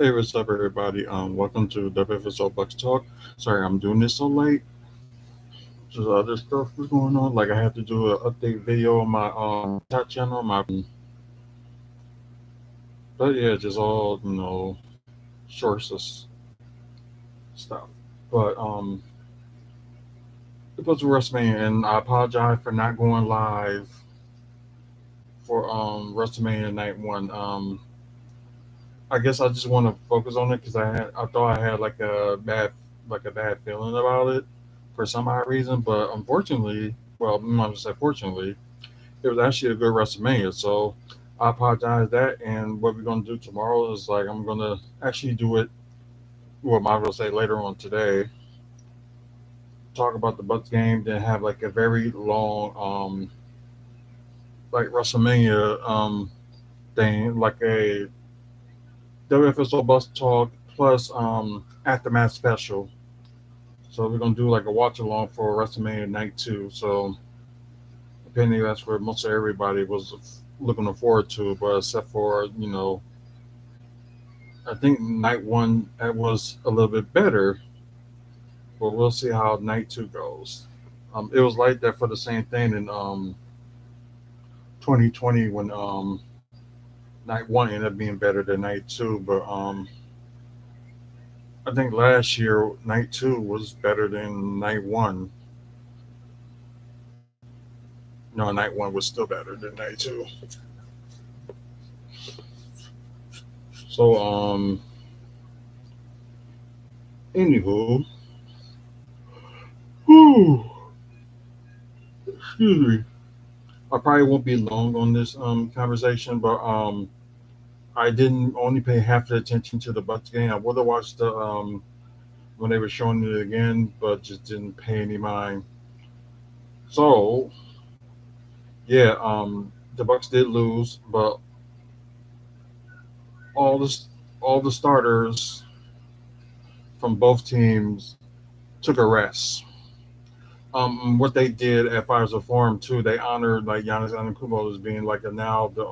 Hey, what's up, everybody? Welcome to WFSO Bucks Talk. Sorry, I'm doing this so late. Just other stuff was going on. Like I had to do an update video on my TikTok channel. But yeah, just all shorts of stuff. But it was WrestleMania, and I apologize for not going live for WrestleMania Night One. I guess I just want to focus on it because I thought I had like a bad feeling about it for some odd reason, but unfortunately, well, I'm not gonna say fortunately, it was actually a good WrestleMania. So I apologize that, and what we're gonna do tomorrow is like I'm gonna actually do it. Well, I will say later on today, talk about the Bucks game, then have like a very long like WrestleMania thing, like a WFSO Bus Talk plus aftermath special. So we're gonna do like a watch along for WrestleMania Night Two. So apparently that's where most of everybody was looking forward to, but except for I think Night One that was a little bit better, but we'll see how Night Two goes. It was like that for the same thing in 2020 when Night One ended up being better than Night Two, but I think last year Night Two was better than Night One. No, Night One was still better than Night Two. So anywho, whew, excuse me. I probably won't be long on this conversation, but I didn't only pay half the attention to the Bucks game. I would have watched the when they were showing it again, but just didn't pay any mind. So yeah, the Bucks did lose, but all the all the starters from both teams took a rest. What they did at Fires of Forum too, they honored like Giannis Antetokounmpo as being like a now the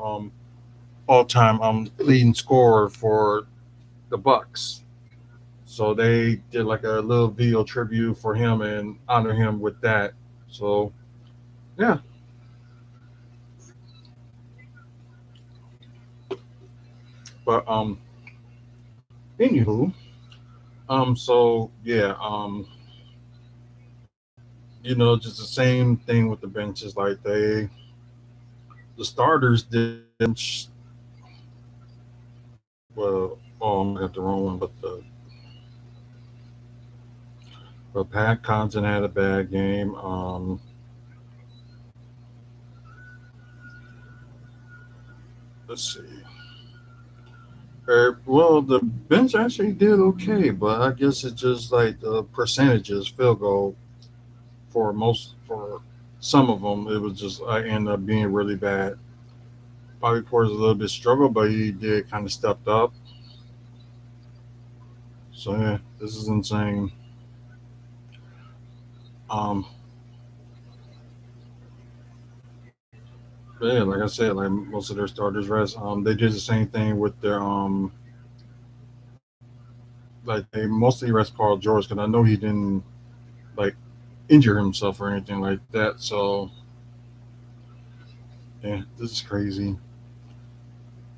all-time leading scorer for the Bucks. So they did like a little video tribute for him and honor him with that. So yeah, but anywho, so yeah, just the same thing with the benches. Like the starters didn't. Well, oh, I got the wrong one, but Pat Connaughton had a bad game. Let's see. Well, the bench actually did okay, but I guess it's just like the percentages field goal for some of them. It was just I ended up being really bad. Bobby Porter's a little bit struggled, but he did kind of stepped up. So yeah, this is insane. Um, but yeah, like I said, like most of their starters rest. They did the same thing with their like they mostly rest Paul George because I know he didn't like injure himself or anything like that. So yeah, this is crazy.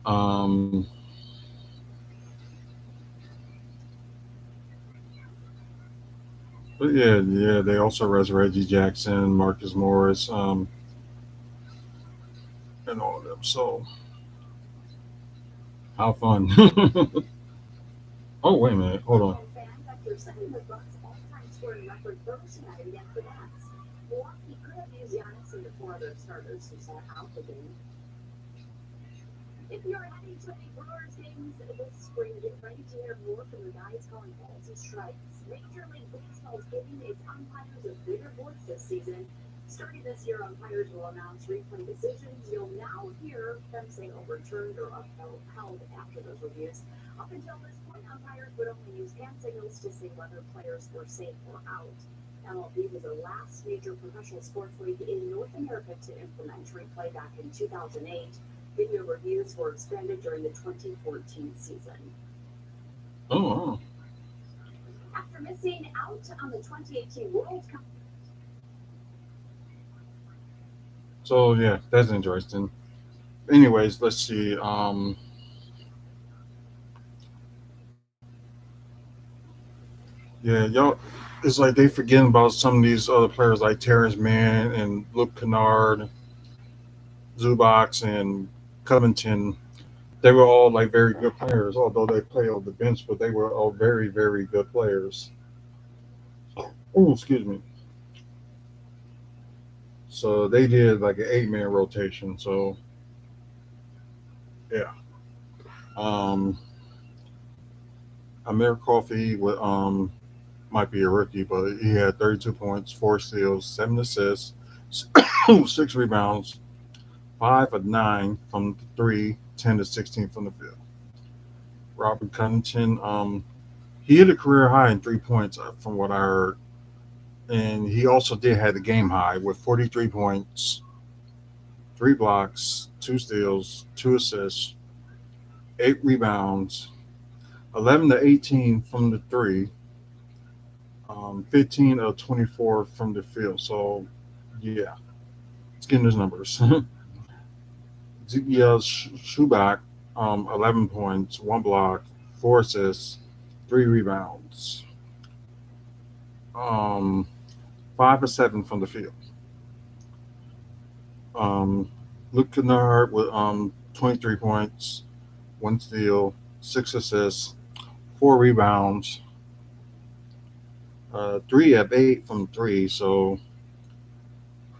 Um, but yeah, they also rest Reggie Jackson, Marcus Morris, and all of them. So how fun! Oh wait a minute, hold on. Oh, so yeah, that's interesting. Anyways, let's see. Yeah, y'all. It's like they forgetting about some of these other players like Terrence Mann and Luke Kennard, Zubox and Covington. They were all like very good players, although they play on the bench, but they were all very, very good players. Oh, excuse me. So they did like an 8 man rotation. So yeah. Um, Amir Coffey with might be a rookie, but he had 32 points, 4 steals, 7 assists, 6 rebounds, 5 of 9 from the three, 10 to 16 from the field. Robert Covington, he hit a career high in 3 points from what I heard, and he also did have the game high with 43 points, 3 blocks, 2 steals, 2 assists, 8 rebounds, 11 to 18 from the three, 15 of 24 from the field. So yeah, let's get into his numbers. Ziggy Schubach, 11 points, 1 block, 4 assists, 3 rebounds, um, 5 of 7 from the field. Um, Luke Kennard with 23 points, 1 steal, 6 assists, 4 rebounds, 3 of 8 from three. So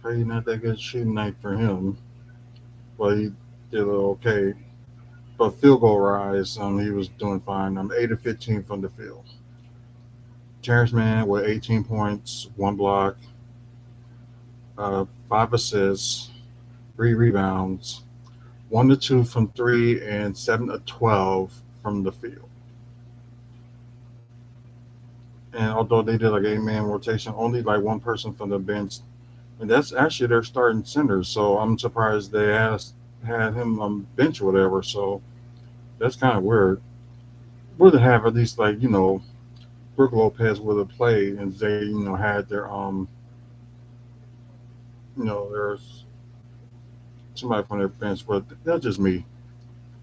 probably not that good shooting night for him, but he did okay. But field goal rise, he was doing fine. 8 of 15 from the field. Terrence Mann with 18 points, 1 block, 5 assists, 3 rebounds, 1 to 2 from three, and 7 of 12 from the field. And although they did like 8 man rotation, only like one person from the bench, and that's actually their starting center. So I'm surprised they had him on bench or whatever. So that's kind of weird. Would have at least like Brooke Lopez would have played, and they had there's somebody from their bench, but that's just me.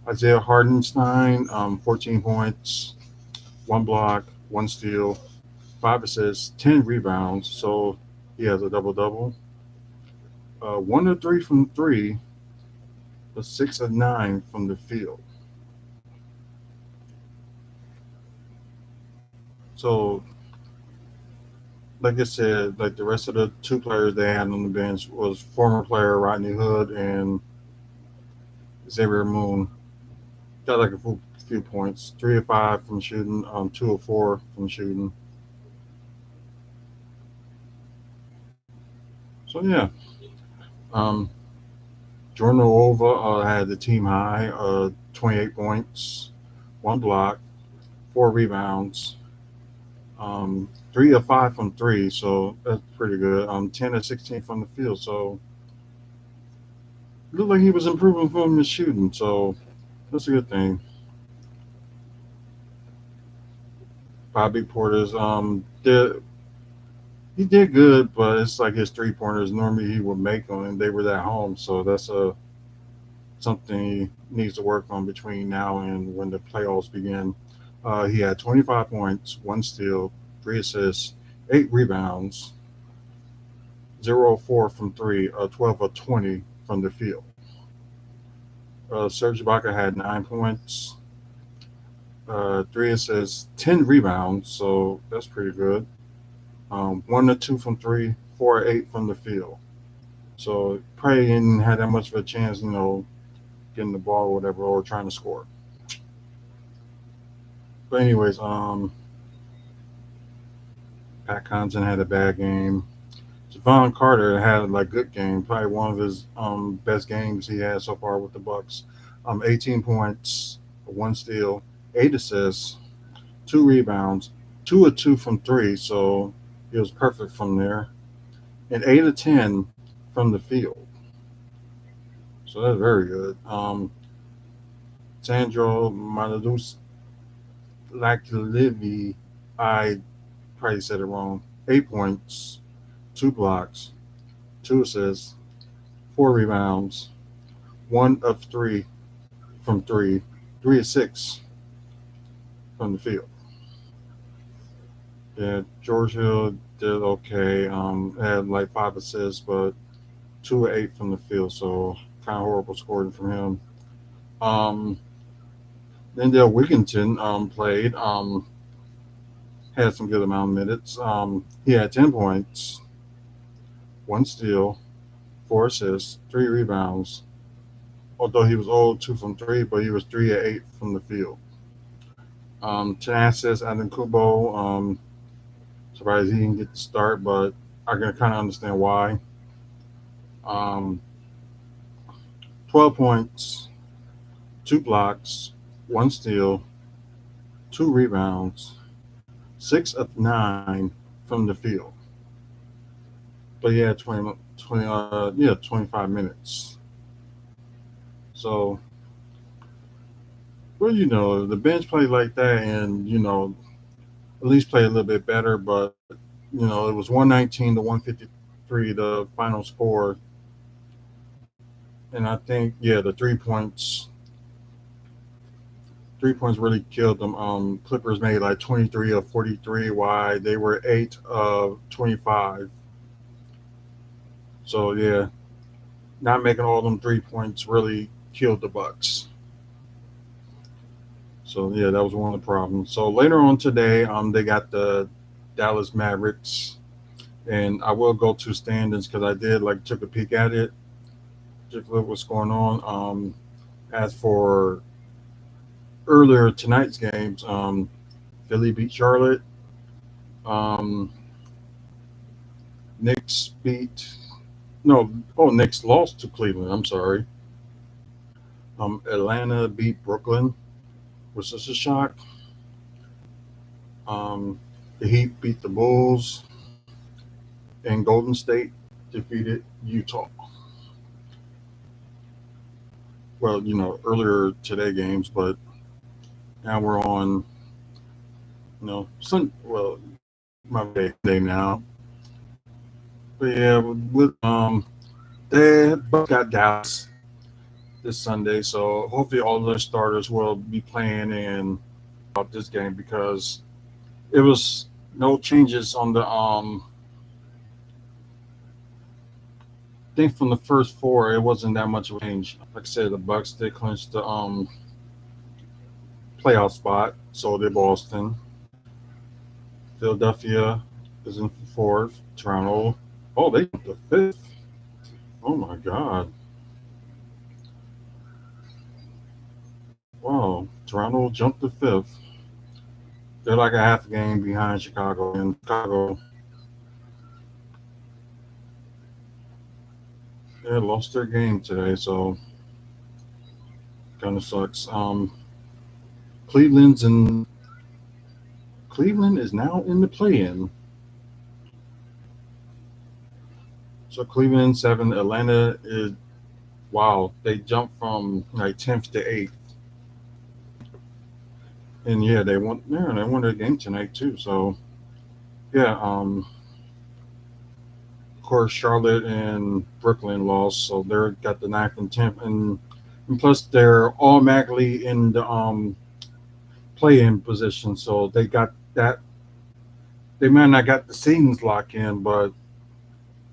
Isaiah Hardenstein, 14 points, 1 block, 1 steal, 5 assists, 10 rebounds. So he has a double double. 1 of 3 from three, but 6 of 9 from the field. So like I said, like the rest of the two players they had on the bench was former player Rodney Hood and Xavier Moon. Got like a few points, 3 of 5 from shooting, 2 of 4 from shooting. So yeah, um, Jordan Ova had the team high, 28 points, 1 block, 4 rebounds, 3 of 5 from three. So that's pretty good. 10 of 16 from the field. So it looked like he was improving from his shooting. So that's a good thing. Bobby Porter's he did good, but it's like his 3 pointers. Normally he would make them, and they were at home. So that's something he needs to work on between now and when the playoffs begin. He had 25 points, 1 steal, 3 assists, 8 rebounds, 0 of 4 from three, 12 of 20 from the field. Serge Ibaka had 9 points, 3 assists, 10 rebounds, so that's pretty good. 1 to 2 from three, 4 of 8 from the field. So probably didn't have that much of a chance, getting the ball or whatever, or trying to score. But anyways, Pat Connaughton had a bad game. Javon Carter had like good game, probably one of his best games he had so far with the Bucks. 18 points, 1 steal, 8 assists, 2 rebounds, 2 of 2 from three, so he was perfect from there, and 8 of 10 from the field. So that's very good. Sandro Maladus Livy, I probably said it wrong. 8 points, 2 blocks, 2 assists, 4 rebounds, 1 of 3 from three, 3 of 6 from the field. Yeah, George Hill did okay. Had like 5 assists, but 2 of 8 from the field, so kind of horrible scoring from him. Um, then Dale Wigginton played, had some good amount of minutes. He had 10 points, 1 steal, 4 assists, 3 rebounds. Although he was 0 2 from 3, but he was 3 of 8 from the field. 10 assists, Adam Kubo. Surprised he didn't get the start, but I can kind of understand why. Um, 12 points, 2 blocks, 1 steal, 2 rebounds, 6 of 9 from the field. But yeah, 25 minutes. So, well, the bench played like that, and at least play a little bit better. But it was 119 to 153 the final score, and I think the 3 points really killed them. Clippers made like 23 of 43, while they were 8 of 25. So yeah, not making all them 3 points really killed the Bucks. So yeah, that was one of the problems. So later on today, they got the Dallas Mavericks, and I will go to standings because I did like took a peek at it, just look what's going on. As for earlier tonight's games, Philly beat Charlotte. Um, Knicks beat no, oh Knicks lost to Cleveland. I'm sorry. Atlanta beat Brooklyn, which is a shock. Um, the Heat beat the Bulls, and Golden State defeated Utah. Well, earlier today games, but now we're on, my day now. But yeah, they both got Dallas this Sunday, so hopefully all their starters will be playing and about this game because it was no changes on the I think from the first four it wasn't that much of a change. Like I said, the Bucks did clinch the playoff spot, so did Boston. Philadelphia is in fourth. Toronto, oh, they jumped to fifth. Oh my God! Wow, Toronto jumped to fifth. They're like a half a game behind Chicago, and Chicago they lost their game today, so kind of sucks. Cleveland's in Cleveland is now in the play-in. So Cleveland 7, Atlanta is wow. They jumped from like 10th to 8th, and yeah, they won their game tonight too. So yeah, of course Charlotte and Brooklyn lost, so they're got the 9th and 10th, and plus they're automatically in the play-in position. So they got that. They might not got the seasons locked in, but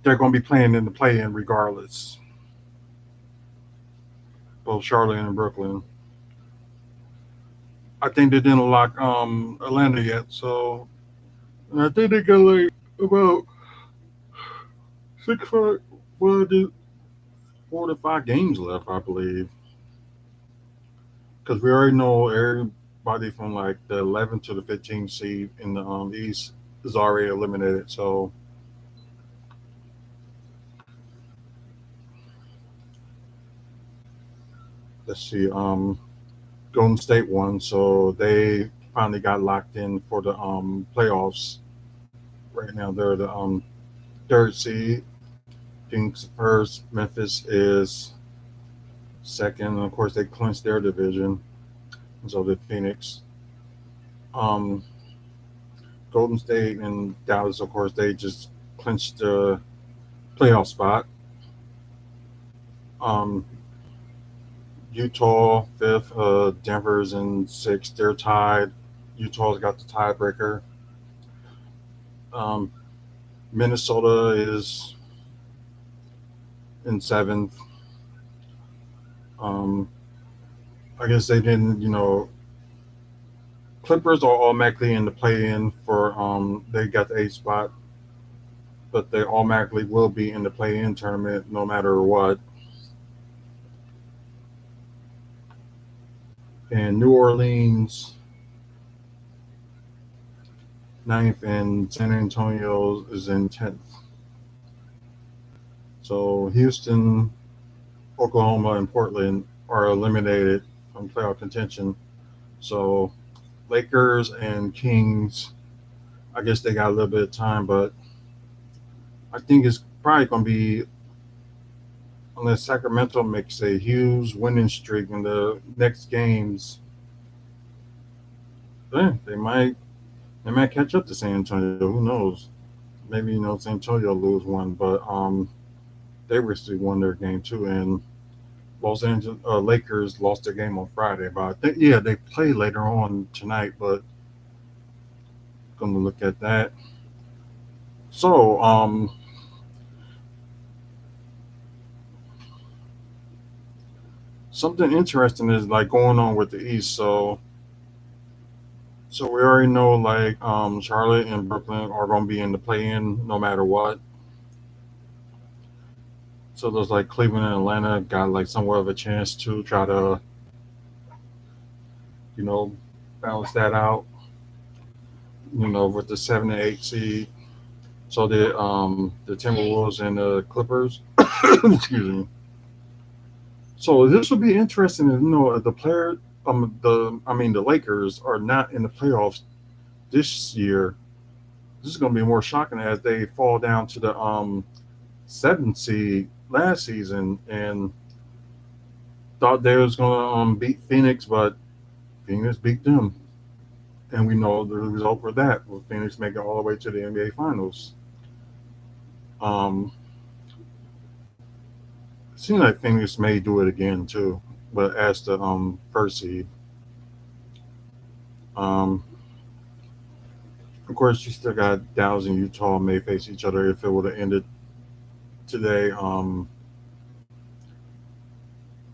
they're going to be playing in the play-in regardless. Both Charlotte and Brooklyn. I think they didn't lock Atlanta yet, so I think they got like about 5, well, 4 to 5 games left, I believe, because we already know everybody from like the 11th to the 15th seed in the East is already eliminated. So let's see, Golden State won, so they finally got locked in for the playoffs. Right now, they're the third seed. Phoenix first. Memphis is second. And of course, they clinched their division. And so did Phoenix. Um, Golden State and Dallas, of course, they just clinched the playoff spot. Um, Utah fifth, Denver's in sixth. They're tied. Utah's got the tiebreaker. Um, Minnesota is in seventh. Um, I guess they didn't, Clippers are automatically in the play-in for they got the eighth spot, but they automatically will be in the play-in tournament no matter what. And New Orleans ninth, and San Antonio is in 10th. So Houston, Oklahoma, and Portland are eliminated from playoff contention. So Lakers and Kings, I guess they got a little bit of time, but I think it's probably going to be, unless Sacramento makes a huge winning streak in the next games, they might catch up to San Antonio. Who knows? Maybe San Antonio lose one, but they recently won their game too, and Los Angeles Lakers lost their game on Friday. But I think they play later on tonight. But going to look at that. So something interesting is like going on with the East. So we already know like Charlotte and Brooklyn are going to be in the play-in no matter what. So there's like Cleveland and Atlanta got like somewhat of a chance to try to you know balance that out. With the 7 and 8 seed. So the Timberwolves and the Clippers. Excuse me. So this will be interesting. The player, the Lakers are not in the playoffs this year. This is going to be more shocking as they fall down to the 7th seed last season and thought they was going to beat Phoenix, but Phoenix beat them, and we know the result for that with Phoenix making it all the way to the NBA Finals. Um, it seems like Phoenix may do it again too, but as the first seed. Um, of course, you still got Dallas and Utah may face each other if it would have ended today.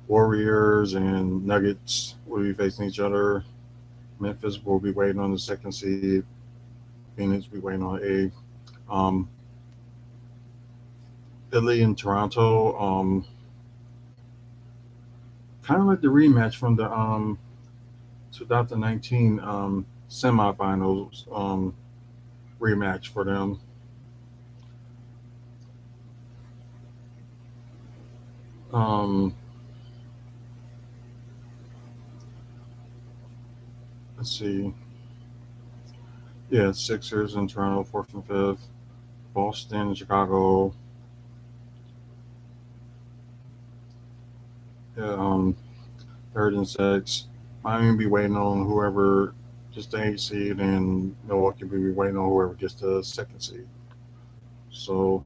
Warriors and Nuggets will be facing each other. Memphis will be waiting on the second seed. Phoenix will be waiting on eighth. Um, Philly and Toronto, kind of like the rematch from the 2019 semifinals rematch for them. Um, let's see. Yeah, Sixers and Toronto, fourth and fifth. Boston and Chicago. Yeah, third and sixth. Miami be waiting on whoever gets the eighth seed, and Milwaukee will be waiting on whoever gets the second seed. So,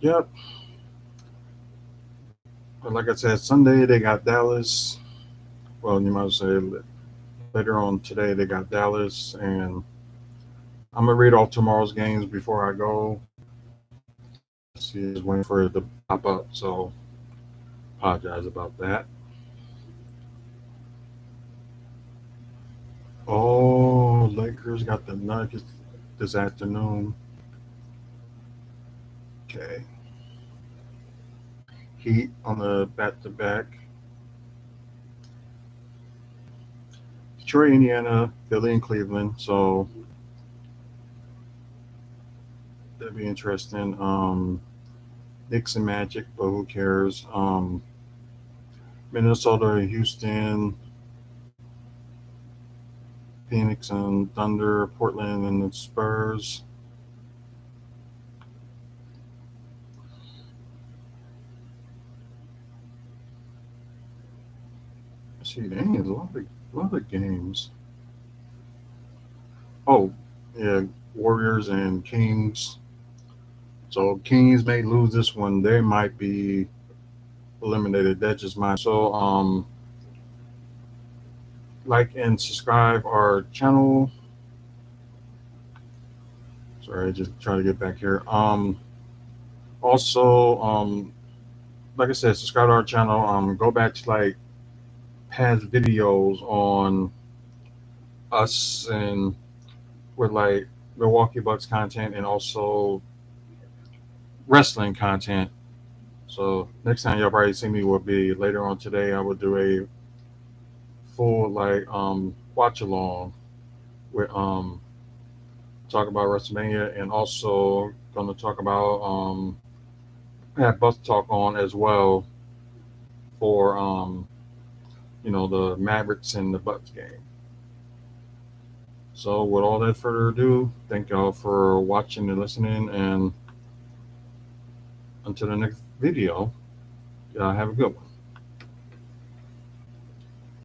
yep. But like I said, Sunday they got Dallas. Well, you might say later on today they got Dallas, and I'm gonna read off tomorrow's games before I go. See, is waiting for it to pop up, so apologize about that. Oh, Lakers got the Nuggets this afternoon. Okay, Heat on the back-to-back. Detroit, Indiana, Philly, and Cleveland. So that'd be interesting. Knicks and Magic, but who cares? Minnesota and Houston, Phoenix and Thunder, Portland and the Spurs. see. Dang, there's a lot of games. Oh, yeah, Warriors and Kings. So Kings may lose this one. They might be eliminated. That's just my opinion. So like and subscribe our channel. Sorry, just trying to get back here. Also, like I said, subscribe to our channel. Go back to like past videos on us and with like Milwaukee Bucks content and also wrestling content. So next time y'all probably see me will be later on today. I will do a full like watch along with talk about WrestleMania and also gonna talk about have Bucks talk on as well for the Mavericks and the Bucks game. So with all that further ado, thank y'all for watching and listening, and until the next video, y'all have a good one.